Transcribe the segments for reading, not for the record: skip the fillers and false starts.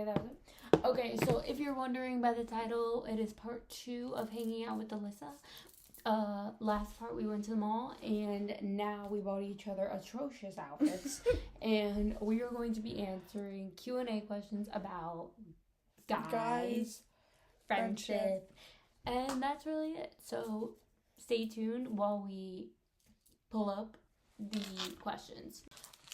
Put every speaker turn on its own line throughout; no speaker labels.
Okay, that was it. Okay, so if you're wondering by the title, it is part 2 of hanging out with Alyssa. Last part we went to the mall, and now we bought each other atrocious outfits, and we are going to be answering Q&A questions about guys, friendship, and that's really it. So stay tuned while we pull up the questions.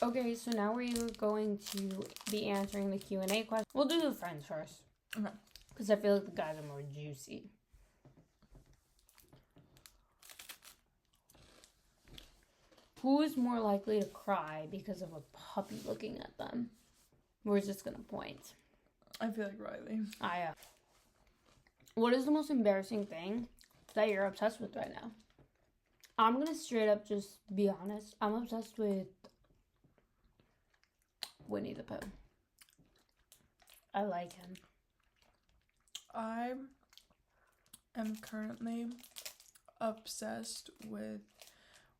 Okay, so now we're going to be answering the Q&A questions. We'll do the friends first.
Okay.
Because I feel like the guys are more juicy. Who is more likely to cry because of a puppy looking at them? We're just going to point.
I feel like Riley.
What is the most embarrassing thing that you're obsessed with right now? I'm going to straight up just be honest. I'm obsessed with Winnie the Pooh. I like him.
I am currently obsessed with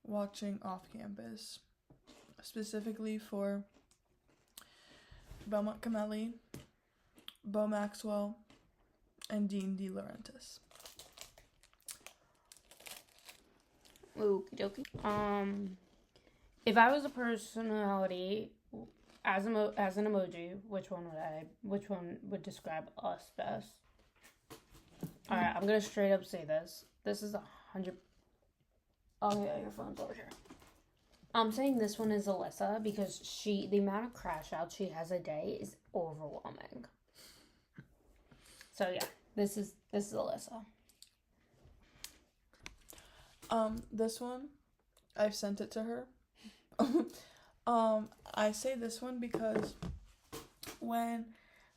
watching Off Campus, specifically for Belmont Camelli, Bo Maxwell, and Dean DeLaurentis.
Okie dokie. If I was a personality as an emoji, which one would describe us best? All right, I'm gonna straight up say this. This is 100. Oh yeah, your phone's over here. I'm saying this one is Alyssa because the amount of crash outs she has a day is overwhelming. So yeah, this is Alyssa.
This one, I've sent it to her. I say this one because when,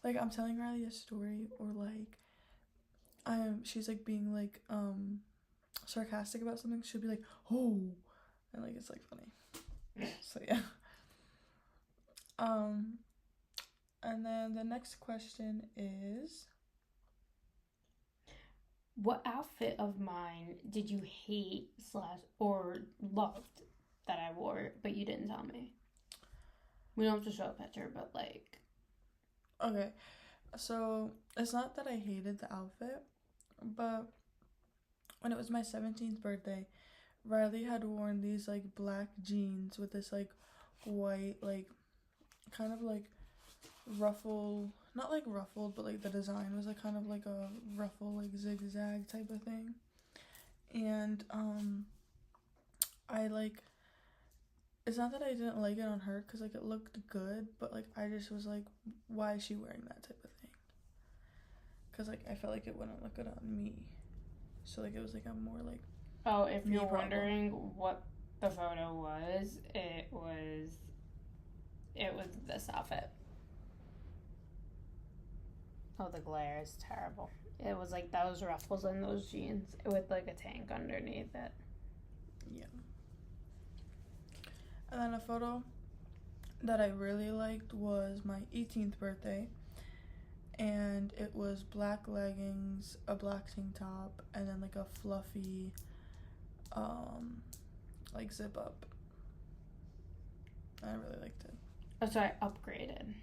like, I'm telling Riley a story or, like, she's, like, being, like, sarcastic about something, she'll be like, oh, and, like, it's, like, funny. So, yeah. And then the next question is,
what outfit of mine did you hate or loved that I wore, but you didn't tell me? We don't have to show a picture, but like...
Okay, so it's not that I hated the outfit, but when it was my 17th birthday, Riley had worn these, like, black jeans with this, like, white, like, kind of, like, not, like, ruffled, but, like, the design was, like, kind of, like, a ruffle, like, zigzag type of thing. And, I, like, it's not that I didn't like it on her, because, like, it looked good, but, like, I just was, like, why is she wearing that type of thing? Because, like, I felt like it wouldn't look good on me. So, like, it was, like, a more, like...
Oh, if you're wondering what the photo was, it was this outfit. Oh, the glare is terrible. It was, like, those ruffles in those jeans with, like, a tank underneath it.
Yeah. And then a photo that I really liked was my 18th birthday. And it was black leggings, a black tank top, and then, like, a fluffy, like, zip up. I really liked it.
Oh, sorry, upgraded.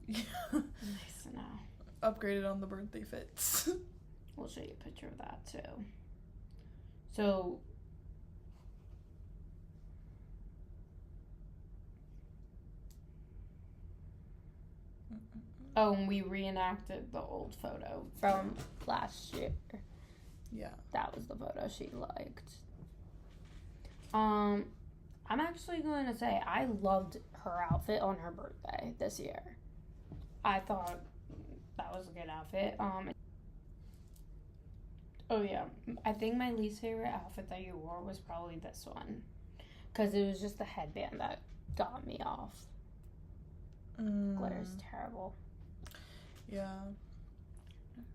Yeah.
Nice to know.
Upgraded on the birthday fits.
We'll show you a picture of that, too. So... Oh, and we reenacted the old photo from last year.
Yeah.
That was the photo she liked. I'm actually going to say I loved her outfit on her birthday this year. I thought that was a good outfit. Oh yeah, I think my least favorite outfit that you wore was probably this one. Because it was just the headband that got me off. Glare is terrible.
Yeah.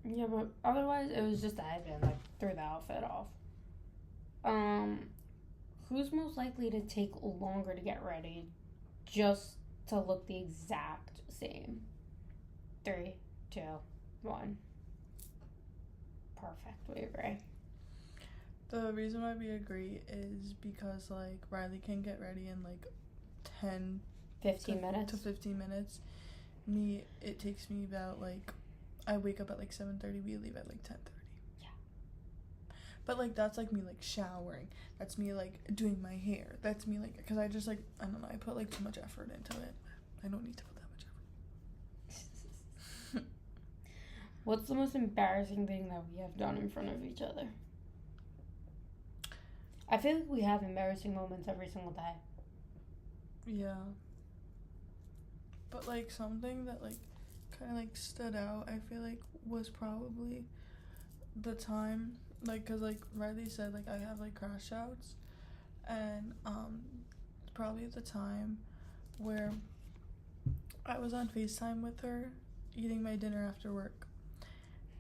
Yeah, but otherwise it was just the headband that threw the outfit off. Who's most likely to take longer to get ready just to look the exact same? 3, 2, 1. Perfect, we agree.
The reason why we agree is because, like, Riley can get ready in, like, 10
15 minutes
to 15 minutes, it takes me about, like, I wake up at, like, 7:30, we leave at, like, 10:30.
Yeah.
But, like, that's, like, me, like, showering. That's me, like, doing my hair. That's me, like, because I just, like, I don't know, I put, like, too much effort into it. I don't need to put that much effort.
What's the most embarrassing thing that we have done in front of each other? I feel like we have embarrassing moments every single day.
Yeah. But, like, something that, like, kind of, like, stood out, I feel like, was probably the time, like, because, like, Riley said, like, I have, like, crash outs, and, probably the time where I was on FaceTime with her, eating my dinner after work,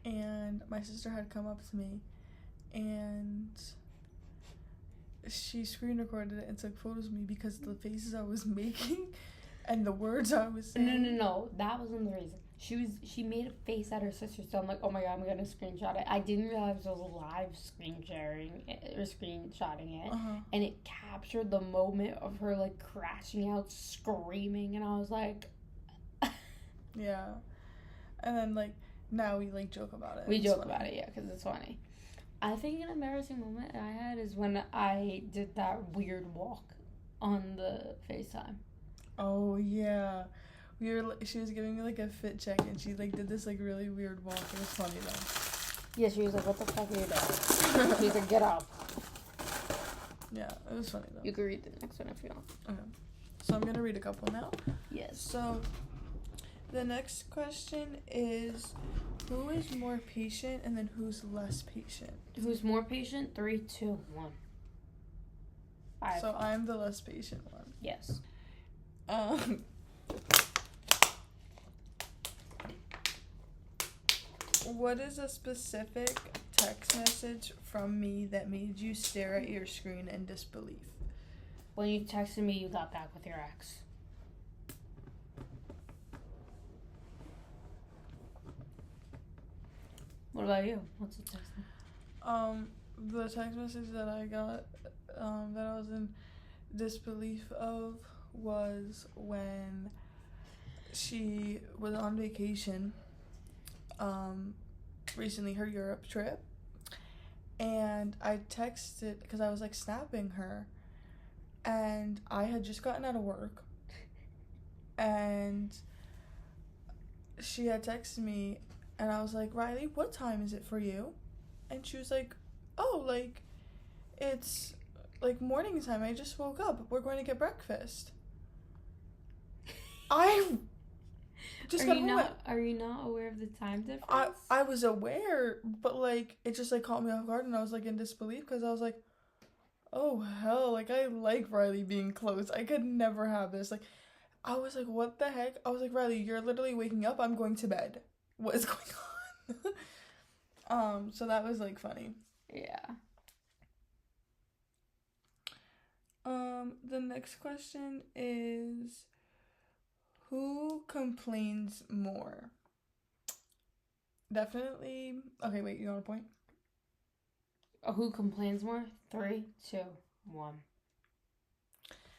and my sister had come up to me, and she screen recorded it and took photos of me because of the faces I was making and the words I was saying.
No. That wasn't the reason. She made a face at her sister, so I'm like, oh my god, I'm gonna screenshot it. I didn't realize it was live screen sharing or screenshotting it, and it captured the moment of her, like, crashing out, screaming, and I was like,
yeah. And then, like, now we, like, joke about it.
We joke about it, yeah, because it's funny. I think an embarrassing moment I had is when I did that weird walk on the FaceTime.
Oh, yeah. She was giving me, like, a fit check, and she, like, did this, like, really weird walk. It was funny, though.
Yeah, she was like, what the fuck are you doing? She was like, get up.
Yeah, it was funny, though.
You can read the next one if you want.
Okay. So I'm gonna read a couple now.
Yes.
So the next question is, who is more patient and then who's less patient?
Who's more patient? 3, 2, 1. 5.
So I'm the less patient one.
Yes.
What is a specific text message from me that made you stare at your screen in disbelief?
When you texted me, you got back with your ex. What about you? What's the text message?
The text message that I got, that I was in disbelief of was when she was on vacation, recently, her Europe trip, and I texted, because I was, like, snapping her, and I had just gotten out of work, and she had texted me, and I was like, Riley, what time is it for you? And she was like, oh, like, it's, like, morning time, I just woke up, we're going to get breakfast. I just got home.
Are you not aware of the time difference?
I was aware, but, like, it just, like, caught me off guard, and I was, like, in disbelief, because I was like, oh, hell, like, I like Riley being close. I could never have this. Like, I was like, what the heck? I was like, Riley, you're literally waking up. I'm going to bed. What is going on? So that was, like, funny.
Yeah.
The next question is, who complains more? Definitely. Okay, wait, you want a point?
Who complains more? 3, 2, 1.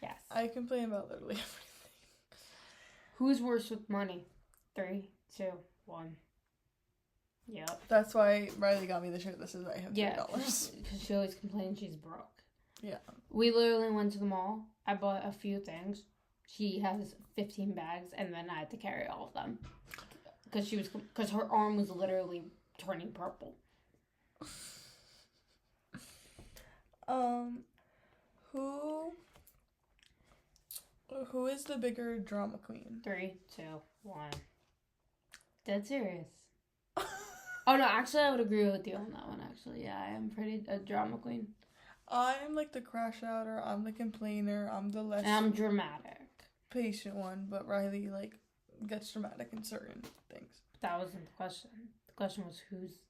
Yes.
I complain about literally everything.
Who's worse with money? 3, 2, 1. Yep.
That's why Riley got me the shirt. This is why I have $3.
Yeah, because she always complains she's broke.
Yeah.
We literally went to the mall. I bought a few things. She has 15 bags, and then I had to carry all of them. Because her arm was literally turning purple.
Who is the bigger drama queen?
3, 2, 1. Dead serious. Oh no, actually I would agree with you on that one, actually. Yeah, I am pretty a drama queen.
I'm like the crash outer, I'm the complainer, I'm the less...
And I'm dramatic.
...patient one, but Riley, like, gets dramatic in certain things.
That wasn't the question. The question was who's...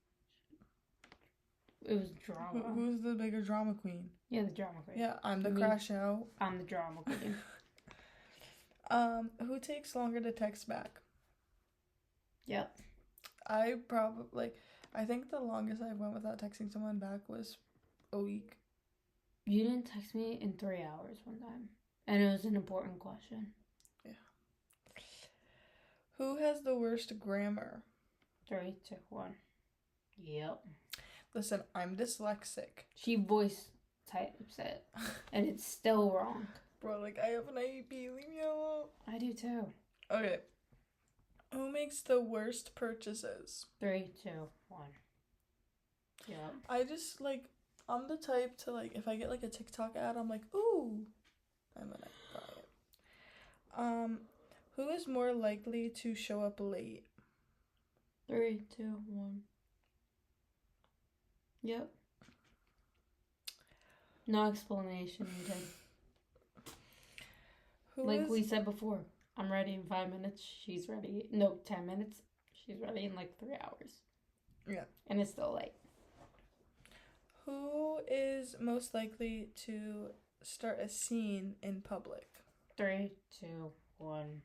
It was drama.
Who's the bigger drama queen?
Yeah, the drama queen.
Yeah, I'm the crash out.
I'm the drama queen.
Who takes longer to text back?
Yep.
I think the longest I went without texting someone back was a week.
You didn't text me in 3 hours one time. And it was an important question.
Yeah. Who has the worst grammar?
3, 2, 1. Yep.
Listen, I'm dyslexic.
She voice types it, and it's still wrong.
Bro, like, I have an IEP. Leave me alone.
I do too.
Okay. Who makes the worst purchases?
3, 2, 1. Yep.
I just, like, I'm the type to, like, if I get, like, a TikTok ad, I'm like, ooh. I'm gonna buy it. Who is more likely to show up late?
3, 2, 1. Yep. No explanation needed. Like we said before, I'm ready in 5 minutes. She's ready. No, 10 minutes. She's ready in like 3 hours.
Yeah.
And it's still late.
Who is most likely to start a scene in public?
3, 2, 1.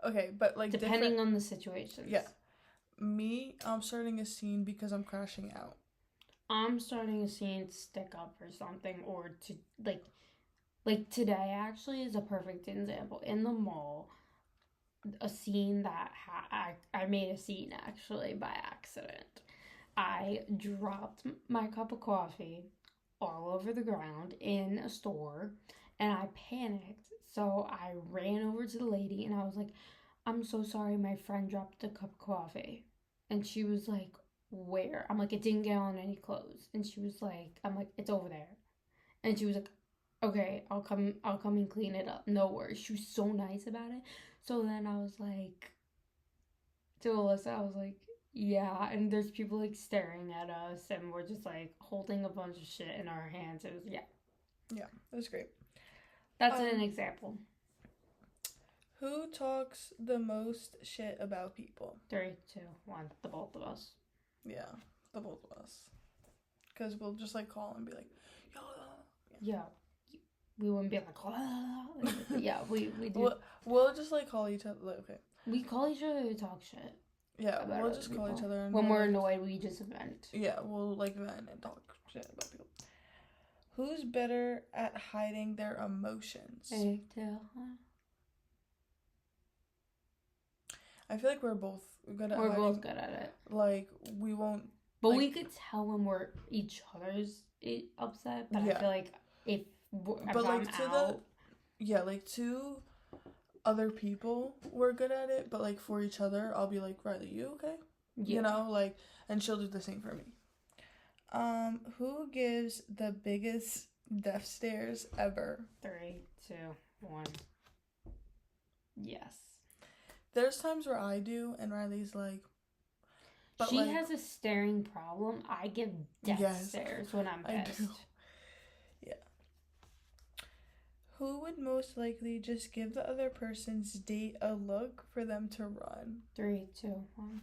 Okay, but like
depending on the situations.
Yeah. Me, I'm starting a scene because I'm crashing out.
I'm starting a scene to stick up for something or to like today actually is a perfect example. In the mall, a scene that I made a scene actually by accident. I dropped my cup of coffee all over the ground in a store and I panicked. So I ran over to the lady and I was like, I'm so sorry, my friend dropped a cup of coffee. And she was like, where? I'm like, it didn't get on any clothes. And she was like, I'm like, it's over there. And she was like, okay, I'll come and clean it up. No worries. She was so nice about it. So then I was like, to Alyssa, I was like, yeah. And there's people like staring at us and we're just like holding a bunch of shit in our hands. It was, yeah.
Yeah, it was great.
That's an example.
Who talks the most shit about people?
3, 2, 1. The both of us.
Yeah, the both of us. Because we'll just like call and be like, yo.
Yeah. We wouldn't be like, yeah, we do.
We'll just like call each other. Like, okay.
We call each other to talk shit.
Yeah, we'll just call each other. And
when we're annoyed, we just vent.
Yeah, we'll like vent and talk shit about people. Who's better at hiding their emotions?
3, 2, 1.
I feel like we're both good at
We're both good at it.
Like, we won't...
But we could tell when we're each other's upset. But I feel like if I'm out...
like, to other people, we're good at it. But, like, for each other, I'll be like, Riley, you okay? Yeah. You know, like... And she'll do the same for me. Who gives the biggest death stares ever?
3, 2, 1. Yes.
There's times where I do, and Riley's like...
But she has a staring problem. I give death stares when I'm pissed. I do.
Yeah. Who would most likely just give the other person's date a look for them to run?
3, 2, 1.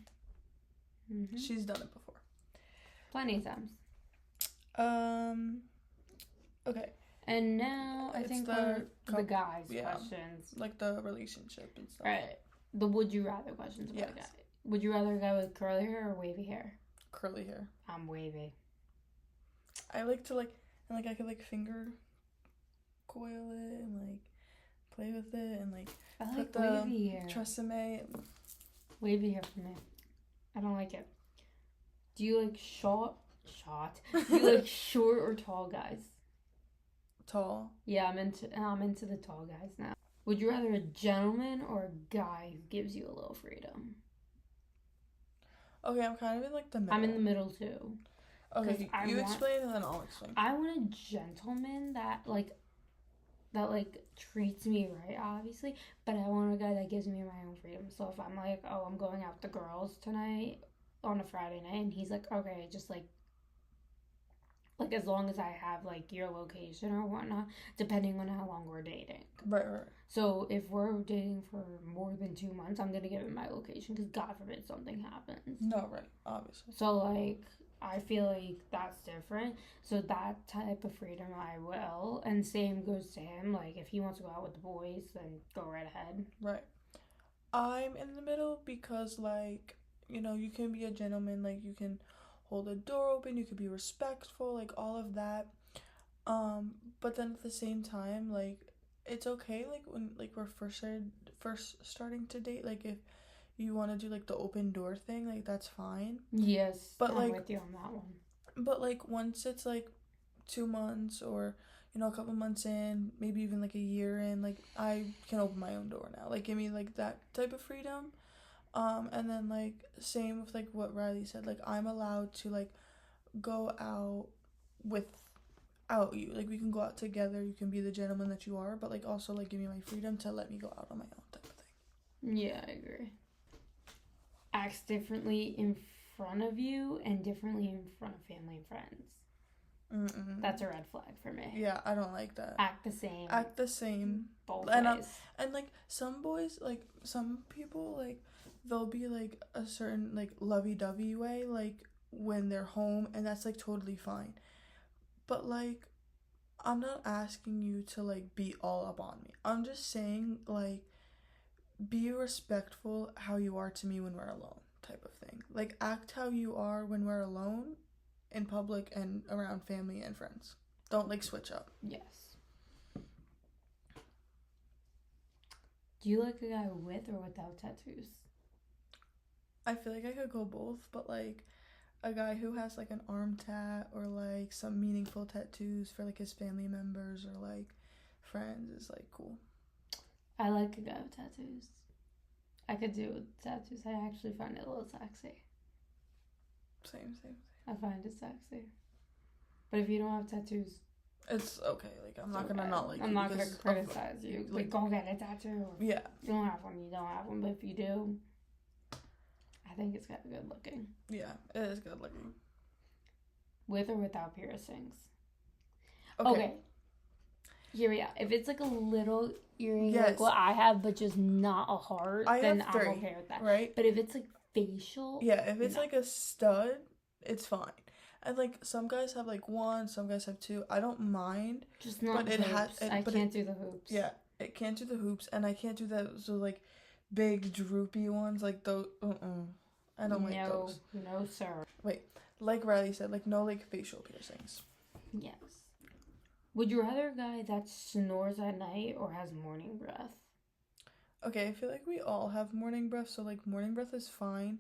Mm-hmm.
She's done it before.
Plenty of times.
Okay.
And now I think the guys' questions.
Like the relationship and stuff.
Right. The would you rather questions about a guy. Would you rather a guy with curly hair or wavy hair?
Curly hair.
I'm wavy.
I like to and I could finger coil it and play with it and
I like wavy hair.
Tresemme.
Wavy hair for me. I don't like it. Do you like short? Do you like short or tall guys?
Tall.
Yeah, I'm into the tall guys now. Would you rather a gentleman or a guy who gives you a little freedom?
Okay, I'm kind of in the middle.
I'm in the middle too.
Okay, you explain and then I'll explain.
I want a gentleman that treats me right, obviously, but I want a guy that gives me my own freedom. So if I'm like, oh, I'm going out with the girls tonight on a Friday night, and he's like, okay, just as long as I have your location or whatnot, depending on how long we're dating.
Right.
So if we're dating for more than 2 months, I'm gonna give him my location because God forbid something happens.
No, right, obviously.
So I feel like that's different. So that type of freedom I will, and same goes to him. If he wants to go out with the boys, then go right ahead.
Right. I'm in the middle because you can be a gentleman, you can hold the door open, you could be respectful, all of that. But then at the same time, it's okay, like, when, like, we're first starting to date, like, if you want to do, like, the open door thing, like, that's fine.
Yes,
But,
I'm
like,
with you on that one.
but, like, once it's, like, 2 months or, you know, a couple months in, maybe even, like, a year in, like, I can open my own door now. Like, give me, like, that type of freedom. And then, like, same with, like, what Riley said. Like, I'm allowed to, like, go out without you. Like, we can go out together. You can be the gentleman that you are. But, like, also, like, give me my freedom to let me go out on my own type of thing.
Yeah, I agree. Acts differently in front of you and differently in front of family and friends.
Mm-mm.
That's a red flag for me.
Yeah, I don't like that.
Act the same.
Act the same.
Both
and
ways.
And, like, some boys, like, some people, like, they'll be, like, a certain, like, lovey-dovey way, like, when they're home, and that's, like, totally fine. But, like, I'm not asking you to, like, be all up on me. I'm just saying, like, be respectful how you are to me when we're alone type of thing. Like, act how you are when we're alone in public and around family and friends. Don't, like, switch up.
Yes. Do you like a guy with or without tattoos?
I feel like I could go both, but, like, a guy who has, like, an arm tat or, like, some meaningful tattoos for, like, his family members or, like, friends is, like, cool.
I like a guy with tattoos. I could do with tattoos. I actually find it a little sexy.
Same.
I find it sexy. But if you don't have tattoos,
it's okay. Like, I'm not gonna not like you.
I'm not gonna criticize you. Like, go get a tattoo.
Yeah.
You don't have one, you don't have one. But if you do, I think it's kind of good looking.
Yeah, it is good looking.
With or without piercings?
Okay.
Here we are. If it's like a little earring,
yes,
like what I have, but just not a heart, then I'm okay with that.
Right?
But if it's like facial,
yeah, if it's like a stud, it's fine. And, like, some guys have, like, one, some guys have two. I don't mind.
Just not hoops. I can't do the hoops.
Yeah, it can't do the hoops, and I can't do those, like, big droopy ones, like those. I don't like those.
No, sir.
Wait, like Riley said, like, no, like, facial piercings.
Yes. Would you rather a guy that snores at night or has morning breath?
Okay, I feel like we all have morning breath, so, like, morning breath is fine.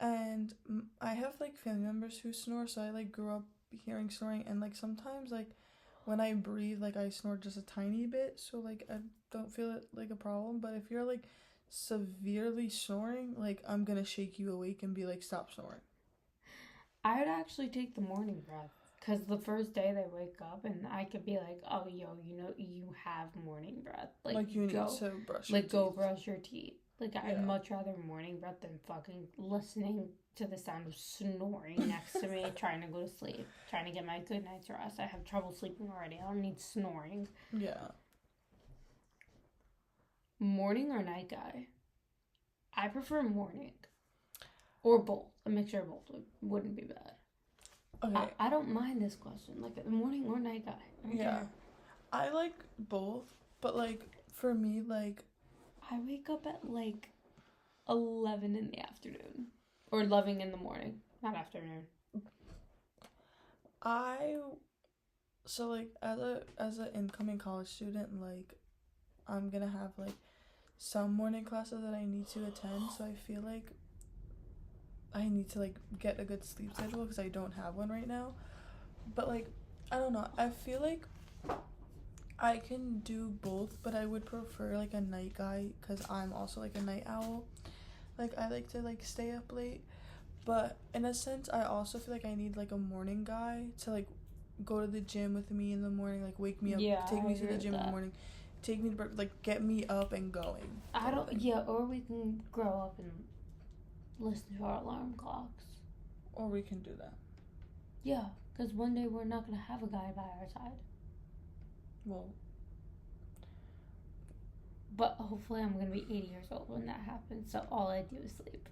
And I have, like, family members who snore, so I, like, grew up hearing snoring, and, like, sometimes, like, when I breathe, like, I snore just a tiny bit, so, like, I don't feel it, like, a problem. But if you're, like, severely snoring, like, I'm gonna shake you awake and be like, stop snoring.
I would actually take the morning breath, because the first day they wake up, and I could be like, oh, yo, you know, you have morning breath. Like
you need to brush your teeth.
go brush your teeth. Like, I'd much rather morning breath than fucking listening to the sound of snoring next to me, trying to go to sleep, trying to get my good night's rest. I have trouble sleeping already. I don't need snoring.
Yeah.
Morning or night guy? I prefer morning. Or both. A mixture of both wouldn't be bad.
Okay.
I don't mind this question. Like, morning or night guy.
Yeah. I like both, but, like, for me, like,
I wake up at, like, 11 in the afternoon. Or 11 in the morning. Not afternoon.
So, like, as a incoming college student, like, I'm gonna have, like, some morning classes that I need to attend, so I feel like I need to, like, get a good sleep schedule because I don't have one right now. But, like, I don't know. I feel like I can do both, but I would prefer, like, a night guy because I'm also, like, a night owl. Like, I like to, like, stay up late. But in a sense, I also feel like I need, like, a morning guy to, like, go to the gym with me in the morning, like, wake me up, take me to the gym in the morning, take me to, like, get me up and going.
Or we can grow up and listen to our alarm clocks.
Or we can do that.
Yeah, because one day we're not going to have a guy by our side.
Well.
But hopefully I'm going to be 80 years old when that happens, so all I do is sleep.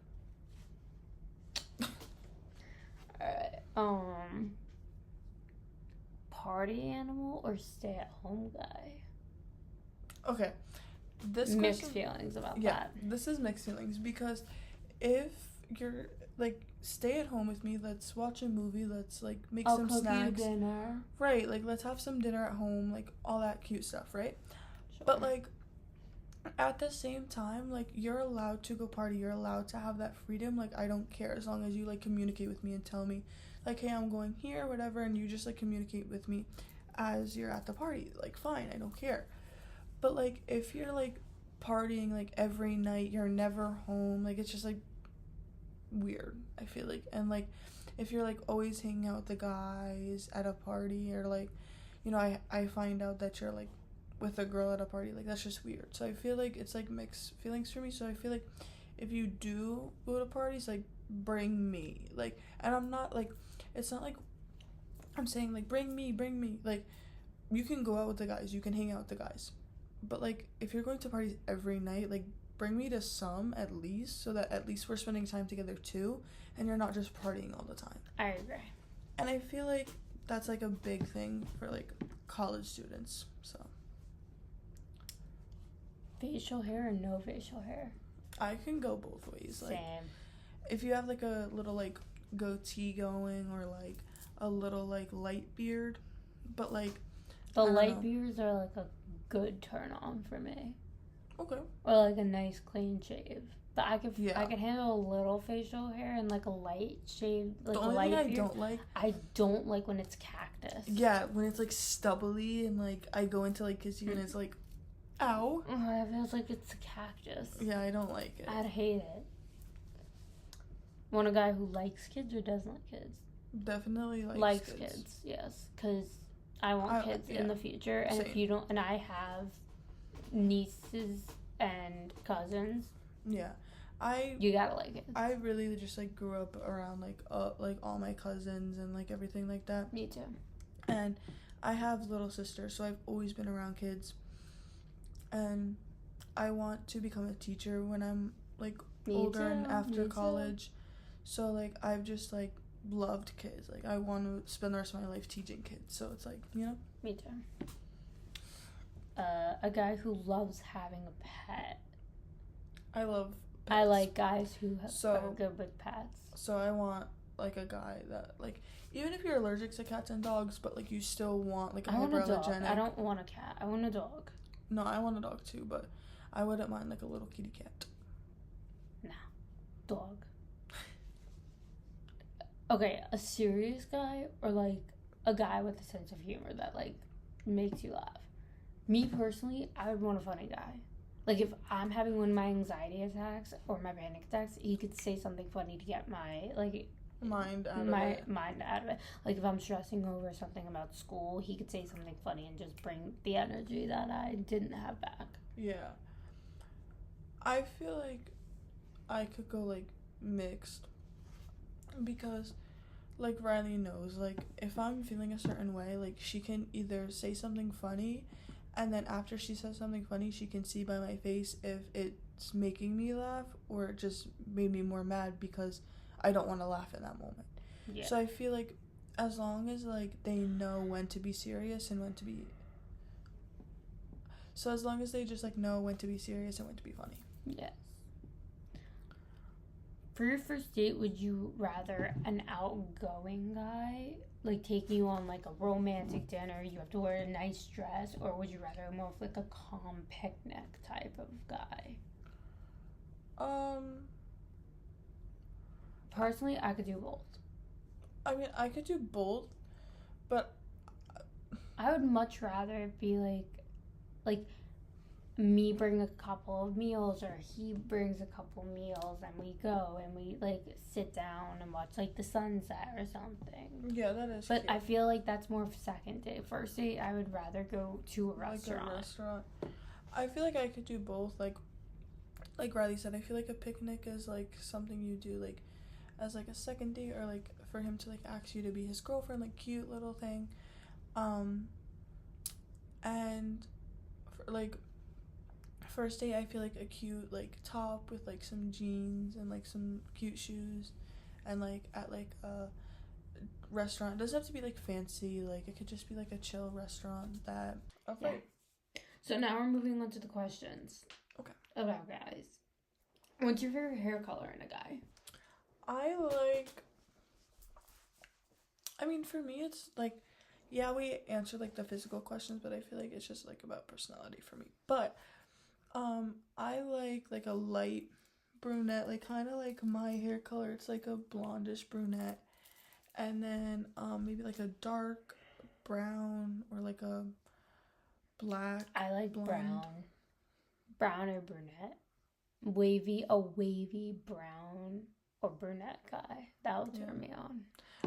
Alright, party animal or stay-at-home guy?
Okay.
Mixed feelings about that.
Yeah, this is mixed feelings because if you're, like, stay at home with me, let's watch a movie, let's, like, make some snacks.
You dinner.
Right, like, let's have some dinner at home, like, all that cute stuff, right? But like at the same time, like you're allowed to go party, you're allowed to have that freedom. Like I don't care as long as you like communicate with me and tell me like, hey, I'm going here, whatever, and you just like communicate with me as you're at the party. Like fine, I don't care. But like if you're like partying like every night, you're never home, like it's just like weird, I feel like. And like if you're like always hanging out with the guys at a party, or like, you know, I find out that you're like with a girl at a party, like that's just weird. So I feel like it's like mixed feelings for me. So I feel like if you do go to parties, like bring me, like, and I'm not like, it's not like I'm saying like bring me, like you can go out with the guys, you can hang out with the guys, but like if you're going to parties every night, like bring me to some at least, so that at least we're spending time together too, and you're not just partying all the time.
I agree.
And I feel like that's like a big thing for like college students. So
facial hair or no facial hair?
I can go both ways. Like
Same.
if you have like a little like goatee going, or like a little like light beard, but like
the light beards are like a good turn on for me.
Okay.
Or like a nice clean shave. But I could handle a little facial hair and like a light shave, like
the
a
only
light
thing
beard. I don't like when it's cactus.
Yeah, when it's like stubbly and like I go into like kiss you and it's like, ow.
Oh, it feels like it's a cactus.
Yeah, I don't like it.
I'd hate it. Want a guy who likes kids or doesn't like kids?
Definitely
likes kids. Yes, because I want kids in the future, and
Same.
if you don't, and I have nieces and cousins.
Yeah,
you gotta like it.
I really just like grew up around like all my cousins and like everything like that.
Me too.
And I have little sisters, so I've always been around kids. And I want to become a teacher when I'm like older and after college. So like I've just like loved kids. Like I want to spend the rest of my life teaching kids. So it's like, you know.
Me too. A guy who loves having a pet.
I love pets.
I like guys who are good with pets.
So I want like a guy that like, even if you're allergic to cats and dogs, but like you still want like a hyperallergenic.
I don't want a cat. I want a dog.
No, I want a dog too, but I wouldn't mind like a little kitty cat.
No. Dog. Okay, a serious guy or like a guy with a sense of humor that like makes you laugh. Me personally, I would want a funny guy. Like if I'm having one of my anxiety attacks or my panic attacks, he could say something funny to get my like mind out of it. Like if I'm stressing over something about school, he could say something funny and just bring the energy that I didn't have back.
Yeah. I feel like I could go like mixed, because like Riley knows, like if I'm feeling a certain way, like she can either say something funny, and then after she says something funny, she can see by my face if it's making me laugh or it just made me more mad because I don't want to laugh in that moment. Yeah. So I feel like as long as like they know when to be serious and when to be, so as long as they just like know when to be serious and when to be funny.
Yes. For your first date, would you rather an outgoing guy, like taking you on like a romantic dinner, you have to wear a nice dress, or would you rather more of like a calm picnic type of guy? Personally, I could do both.
I mean, I could do both, but
I would much rather it be like me bring a couple of meals, or he brings a couple meals, and we go and we like sit down and watch like the sunset or something.
Yeah, that is.
But
cute.
I feel like that's more of a second date. First date, I would rather go to a restaurant.
Like a restaurant. I feel like I could do both. Like Riley said, I feel like a picnic is like something you do like as like a second date, or like for him to like ask you to be his girlfriend, like cute little thing. And for like first date, I feel like a cute like top with like some jeans and like some cute shoes, and like at like a restaurant. It doesn't have to be like fancy, like it could just be like a chill restaurant that. Okay.
Yeah. So now we're moving on to the questions.
Okay.
About guys. What's your favorite hair color in a guy?
I mean, for me, it's like Yeah, we answered like the physical questions, but I feel like it's just like about personality for me. But I like a light brunette, like kind of like my hair color. It's like a blondish brunette, and then maybe like a dark brown or like a black.
I like
blonde.
brown or brunette, a wavy brown or brunette guy. That would turn me on.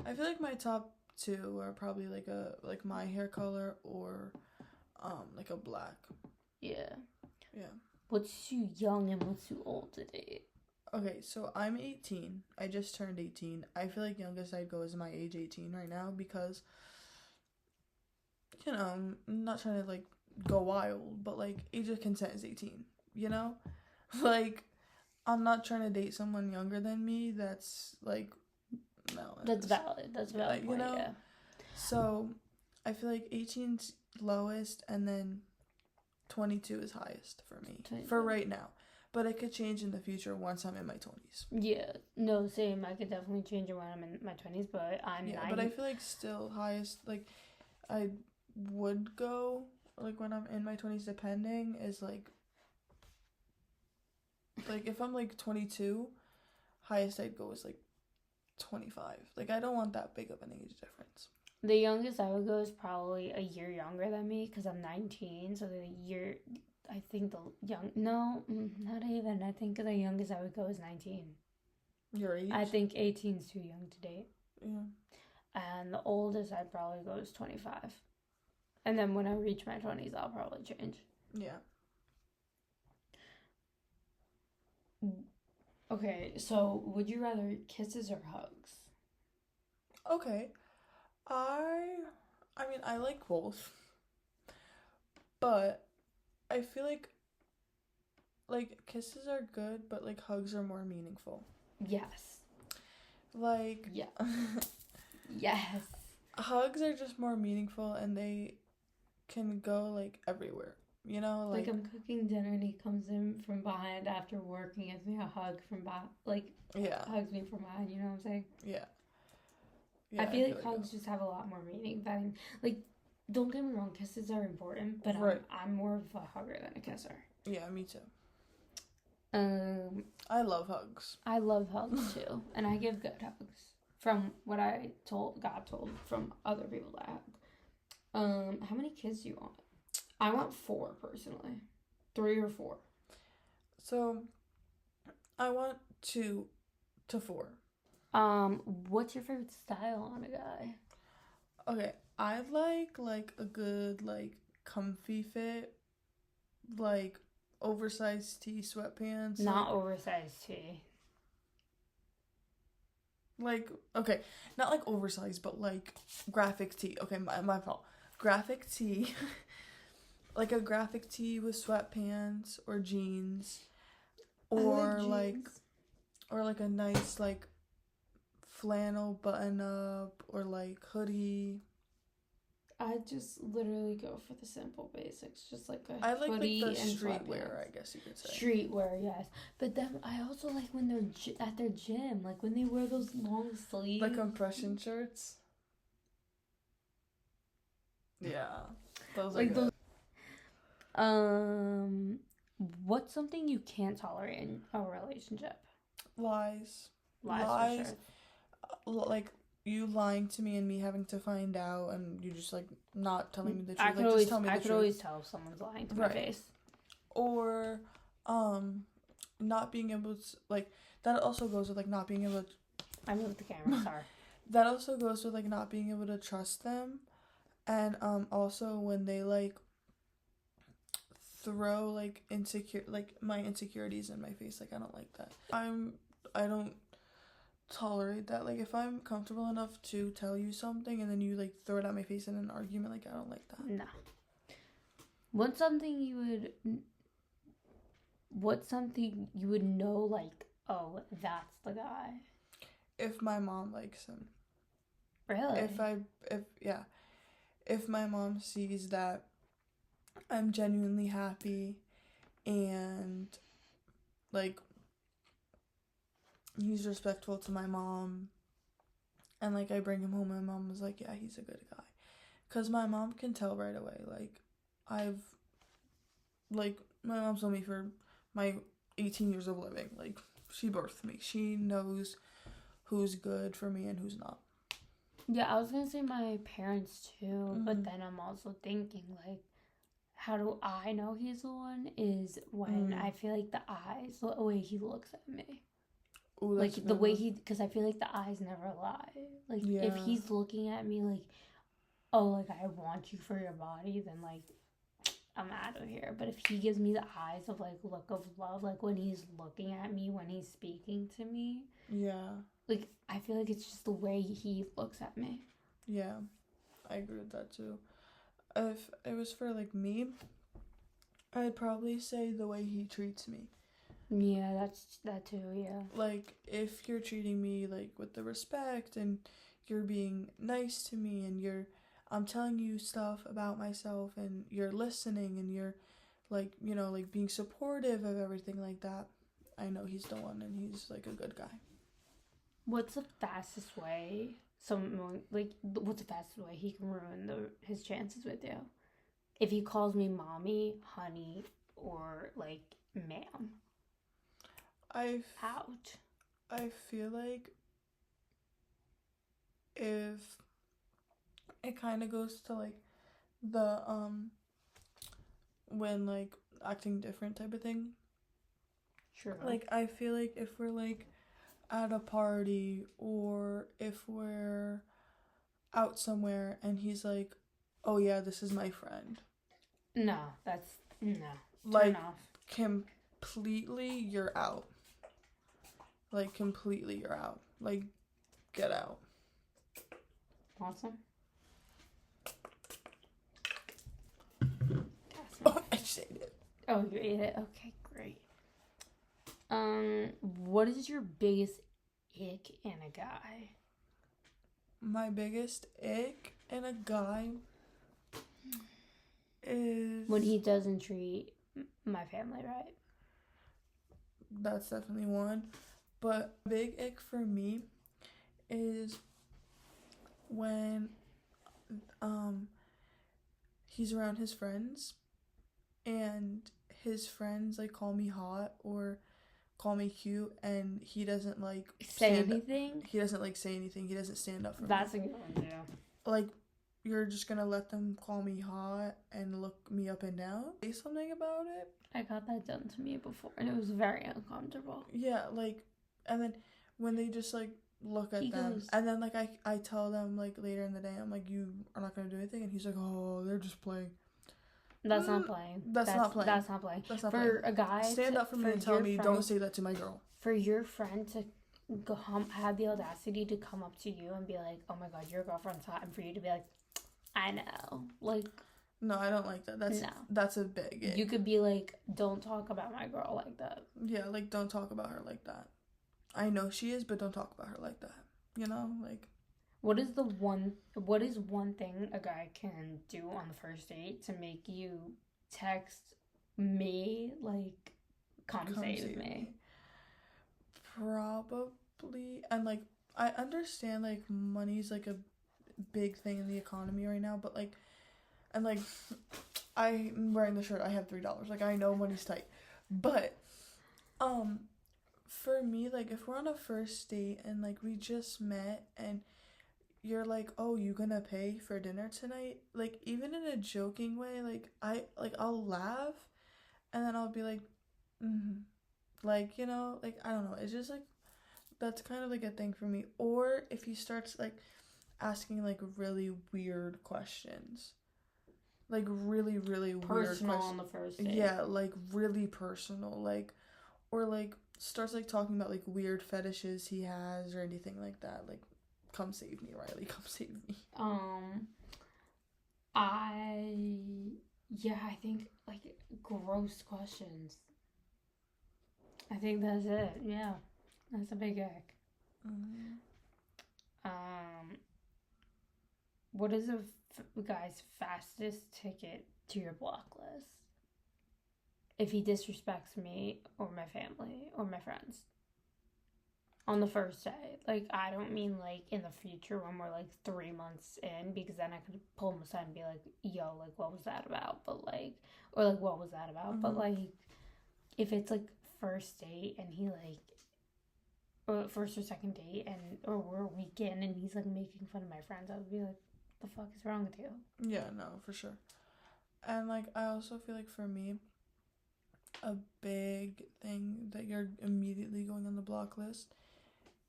I feel like my top two are probably like my hair color or like a black.
Yeah.
Yeah.
What's too young and what's too old to date?
Okay, so I'm 18. I just turned 18. I feel like youngest I'd go is my age 18 right now because, you know, I'm not trying to like go wild, but like age of consent is 18, you know? Like, I'm not trying to date someone younger than me that's like, no.
That's valid. That's a valid point, yeah.
So, I feel like 18's lowest and then 22 is highest for me. 22. For right now. But it could change in the future once I'm in my 20s.
Yeah. No, same. I could definitely change it when I'm in my 20s, but I'm
Yeah, but I feel like still highest, like, I would go, like, when I'm in my 20s, depending, is, like, if I'm, like, 22, highest I'd go is, like, 25. Like, I don't want that big of an age difference.
The youngest I would go is probably a year younger than me, because I'm 19, so I think not even. I think the youngest I would go is 19.
Your age?
I think 18 is too young to date.
Yeah.
And the oldest I'd probably go is 25. And then when I reach my 20s, I'll probably change.
Yeah.
Okay, so would you rather kisses or hugs?
Okay. I mean, I like both. But I feel like kisses are good, but like hugs are more meaningful.
Yes.
Like,
yeah. Yes.
Hugs are just more meaningful and they can go like everywhere. You know,
like I'm cooking dinner and he comes in from behind after work and gives me a hug from behind, hugs me from behind, you know what I'm saying?
Yeah.
I feel like hugs just have a lot more meaning than, like, don't get me wrong, kisses are important, but
right.
I'm more of a hugger than a kisser.
Yeah, me too. I love hugs.
I love hugs too, and I give good hugs from what I got told from other people that I hug. How many kids do you want? I want 4 personally. 3 or 4. So, I want 2 to 4. What's your favorite style on a guy?
Okay, I like a good, like, comfy fit, like, oversized tee, sweatpants.
Not oversized tee.
Like, okay, not like oversized, but like graphic tee. Okay, my fault. Graphic tee. Like a graphic tee with sweatpants or jeans. Or like a nice like flannel button up or like hoodie. I
just literally go for the simple basics, just like a
I like
hoodie
like the
and
streetwear, I guess you could say.
Streetwear, yes. But then I also like when they're at their gym, like when they wear those long sleeves.
Like compression shirts? Yeah. Those are good.
What's something you can't tolerate in a relationship?
Lies.
For sure.
Like you lying to me and me having to find out and you just like not telling me the truth.
I could always tell if someone's lying to my face.
Or not being able to, like, that also goes with like not being able to
I moved the camera, sorry.
That also goes with like not being able to trust them, and also when they like throw like my insecurities in my face. Like I don't like that. I don't tolerate that. Like if I'm comfortable enough to tell you something and then you like throw it at my face in an argument, like I don't like that.
No. What's something you would know, like, oh, that's the guy?
If my mom likes him.
Really?
If my mom sees that I'm genuinely happy and like he's respectful to my mom and like I bring him home and my mom was like, yeah, he's a good guy. Because my mom can tell right away. Like, I've, like, my mom's known me for my 18 years of living. Like, she birthed me. She knows who's good for me and who's not.
Yeah, I was gonna say my parents too, but then I'm also thinking, like, how do I know he's the one? Is when I feel like the eyes, the way he looks at me.
Ooh,
like, the way he, because I feel like the eyes never lie. Like, if he's looking at me like, oh, like, I want you for your body, then, like, I'm out of here. But if he gives me the eyes of, like, look of love, like, when he's looking at me, when he's speaking to me.
Yeah.
Like, I feel like it's just the way he looks at me.
Yeah. I agree with that, too. If it was for, like, me, I'd probably say the way he treats me.
Yeah, that's that too, yeah.
Like, if you're treating me, like, with the respect and you're being nice to me and I'm telling you stuff about myself and you're listening and you're, like, you know, like, being supportive of everything like that, I know he's the one and he's, like, a good guy.
What's the fastest way what's the fastest way he can ruin his chances with you? If he calls me mommy, honey, or, like, ma'am. Ouch.
I feel like if it kind of goes to, like, the, when, like, acting different type of thing.
Sure.
Like, I feel like if we're, like, at a party or if we're out somewhere and he's like, oh yeah, this is my friend.
No. Turn
Like,
off.
completely you're out. Like, completely you're out. Like, get out.
Awesome.
Oh, I just ate it.
Oh, you ate it? Okay, great. What is your biggest ick in a guy?
My biggest ick in a guy is
when he doesn't treat my family right.
That's definitely one. But a big ick for me is when he's around his friends and his friends like call me hot or call me cute and he doesn't like
say anything.
He doesn't like say anything. He doesn't stand up for
That's
me.
a good one too.
Like, you're just gonna let them call me hot and look me up and down? Say something about it?
I got that done to me before and it was very uncomfortable.
Yeah, like, and then when they just like look at them and then like I tell them like later in the day, I'm like, you are not gonna do anything, and he's like, oh, they're just playing.
That's not playing.
That's not playing.
That's not playing.
That's not
for
playing.
A guy
stand up for me and tell me, don't say that to my girl.
For your friend to have the audacity to come up to you and be like, oh my god, your girlfriend's hot, and for you to be like, I know, like.
No, I don't like that. That's a big ick.
You could be like, don't talk about my girl like that.
Yeah, like, don't talk about her like that. I know she is, but don't talk about her like that. You know, like.
What is one thing a guy can do on the first date to make you text me, like, come save me?
Probably. And, like, I understand, like, money's, like, a big thing in the economy right now, but, like, and, like, I'm wearing the shirt, I have $3. Like, I know money's tight. But, for me, like, if we're on a first date and, like, we just met and you're like, oh, you gonna pay for dinner tonight? Like, even in a joking way, like, I'll laugh and then I'll be like, like, you know, like, I don't know. It's just, like, that's kind of, like, a thing for me. Or if he starts, like, asking, like, really weird questions. Like, really, really
personal
weird questions.
On the first date.
Yeah, like, really personal. Like, or, like, starts, like, talking about, like, weird fetishes he has or anything like that. Like, come save me, Riley. Come save me.
I think, like, gross questions. I think that's it. Yeah. That's a big ick. What is a guy's fastest ticket to your block list? If he disrespects me or my family or my friends. On the first day. Like, I don't mean, like, in the future when we're, like, 3 months in, because then I could pull him aside and be like, yo, like, what was that about? But, like, or, like, what was that about? But, like, if it's, like, first date and he, like, or first or second date, and, or we're a weekend and he's, like, making fun of my friends, I would be like, the fuck is wrong with you?
Yeah, no, for sure. And, like, I also feel like for me, a big thing that you're immediately going on the block list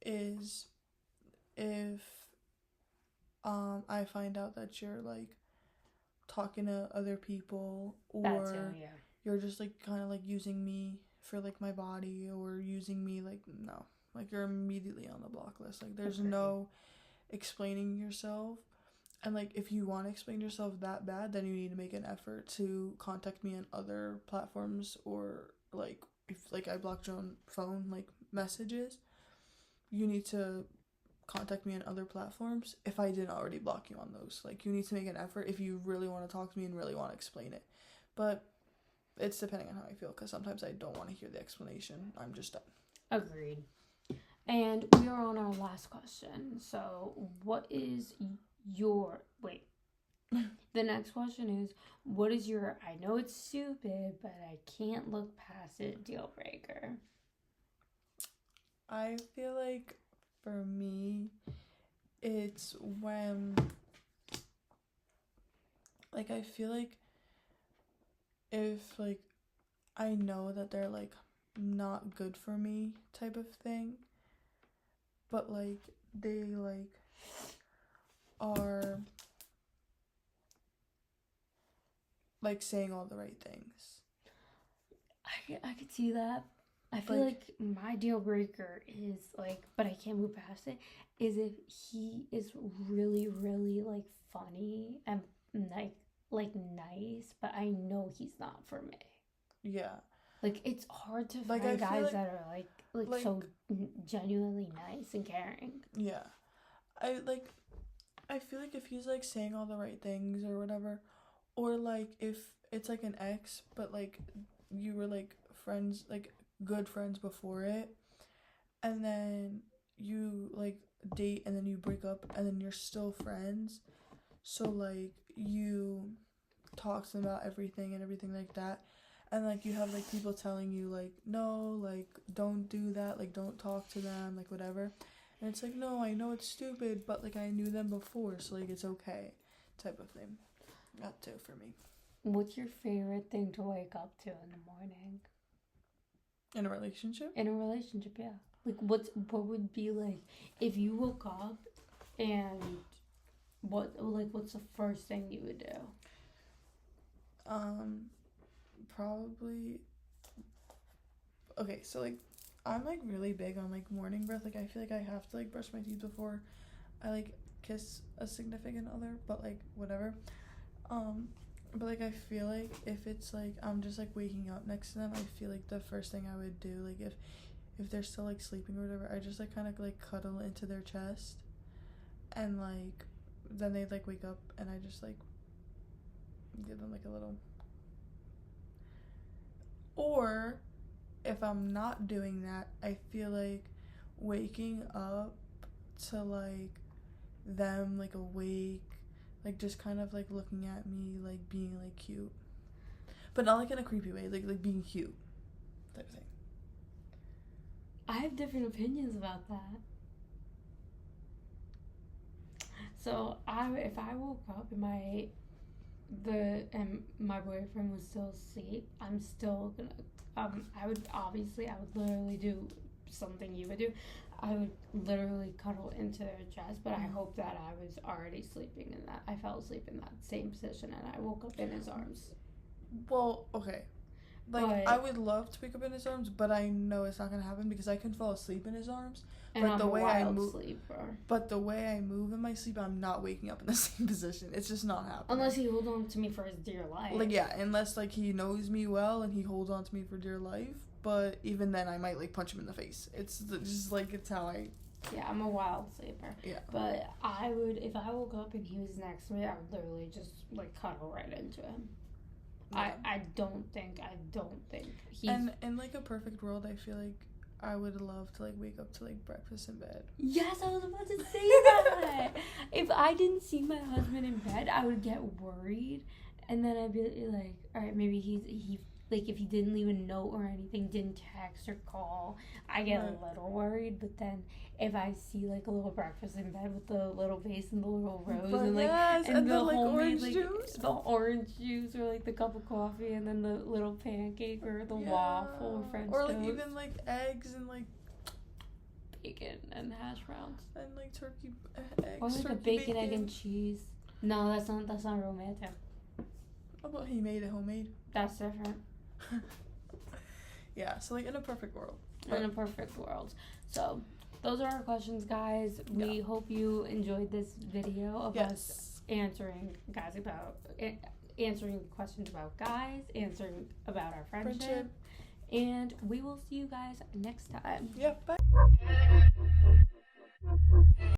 is if I find out that you're like talking to other people,
That too,
or
yeah.
you're just like kind of like using me for like my body, or using me like, no, like you're immediately on the block list. Like there's
Agreed.
no explaining yourself. And like if you want to explain yourself that bad, then you need to make an effort to contact me on other platforms, or like if like I blocked your own phone like messages, you need to contact me on other platforms if I didn't already block you on those. Like you need to make an effort if you really want to talk to me and really want to explain it. But it's depending on how I feel, because sometimes I don't want to hear the explanation. I'm just done.
Agreed. And we are on our last question. So, what is your. Wait. The next question is, what is your. I know it's stupid, but I can't look past it deal breaker?
I feel like for me, it's when. Like, I feel like if, like, I know that they're, like, not good for me type of thing, but, like, they, like, are, like, saying all the right things.
I could see that. I feel like my deal breaker is, like, but I can't move past it, is if he is really, really, like, funny and, like nice, but I know he's not for me.
Yeah.
Like, it's hard to
Like,
find
I feel
guys
like-
that are, like so genuinely nice and caring.
Yeah. I feel like if he's, like, saying all the right things or whatever, or, like, if it's, like, an ex, but, like, you were, like, friends, like, good friends before it, and then you, like, date, and then you break up, and then you're still friends, so, like, you talk to them about everything and everything like that, and, like, you have, like, people telling you, like, no, like, don't do that, like, don't talk to them, like, whatever. And it's like, no, I know it's stupid, but, like, I knew them before, so, like, it's okay, type of thing. That too, for me.
What's your favorite thing to wake up to in the morning?
In a relationship?
In a relationship, yeah. Like, what would be, like, if you woke up and what's the first thing you would do?
Probably... Okay, so, like, I'm, like, really big on, like, morning breath. Like, I feel like I have to, like, brush my teeth before I, like, kiss a significant other, but, like, whatever. But, like, I feel like if it's, like, I'm just, like, waking up next to them, I feel like the first thing I would do, like, if they're still, like, sleeping or whatever, I just, like, kind of, like, cuddle into their chest, and, like, then they'd, like, wake up, and I just, like, give them, like, a little... Or... if I'm not doing that, I feel like waking up to, like, them, like, awake, like, just kind of, like, looking at me, like, being, like, cute. But not, like, in a creepy way, like being cute type of thing.
I have different opinions about that. So, if I woke up and my boyfriend was still asleep, I'm still gonna I would literally do something you would do. I would literally cuddle into their chest, but I hope that I was already sleeping in that. I fell asleep in that same position and I woke up in his arms.
Well, okay. Like, I would love to wake up in his arms, but I know it's not gonna happen because I can fall asleep in his arms.
And
but
I'm
the
a
way
wild
I move,
sleeper.
But the way I move in my sleep, I'm not waking up in the same position. It's just not happening.
Unless he holds on to me for his dear life.
Like, yeah, unless, like, he knows me well and he holds on to me for dear life. But even then, I might, like, punch him in the face. It's just, like, it's how I...
Yeah, I'm a wild sleeper.
Yeah.
But I would, if I woke up and he was next to me, I would literally just, like, cuddle right into him. Yeah. I don't think he's...
And in, like, a perfect world, I feel like I would love to like wake up to like breakfast in bed.
Yes, I was about to say that. If I didn't see my husband in bed, I would get worried, and then I'd be like, all right, maybe he like if he didn't leave a note or anything, didn't text or call, I get a little worried. But then if I see like a little breakfast in bed with the little vase and the little rose and like and the
like
homemade
orange
like
juice,
the orange juice or like the cup of coffee and then the little pancake or the waffle or French
or like
toast.
even like eggs and like
Bacon and hash browns
and like turkey eggs
or like
turkey
a bacon, egg, and cheese. No, that's not romantic.
How about he made it homemade?
That's different.
Yeah, so like in a perfect world.
In a perfect world. So those are our questions, guys. We hope you enjoyed this video of us answering questions about guys, answering about our friendship. And we will see you guys next time.
Yeah, bye.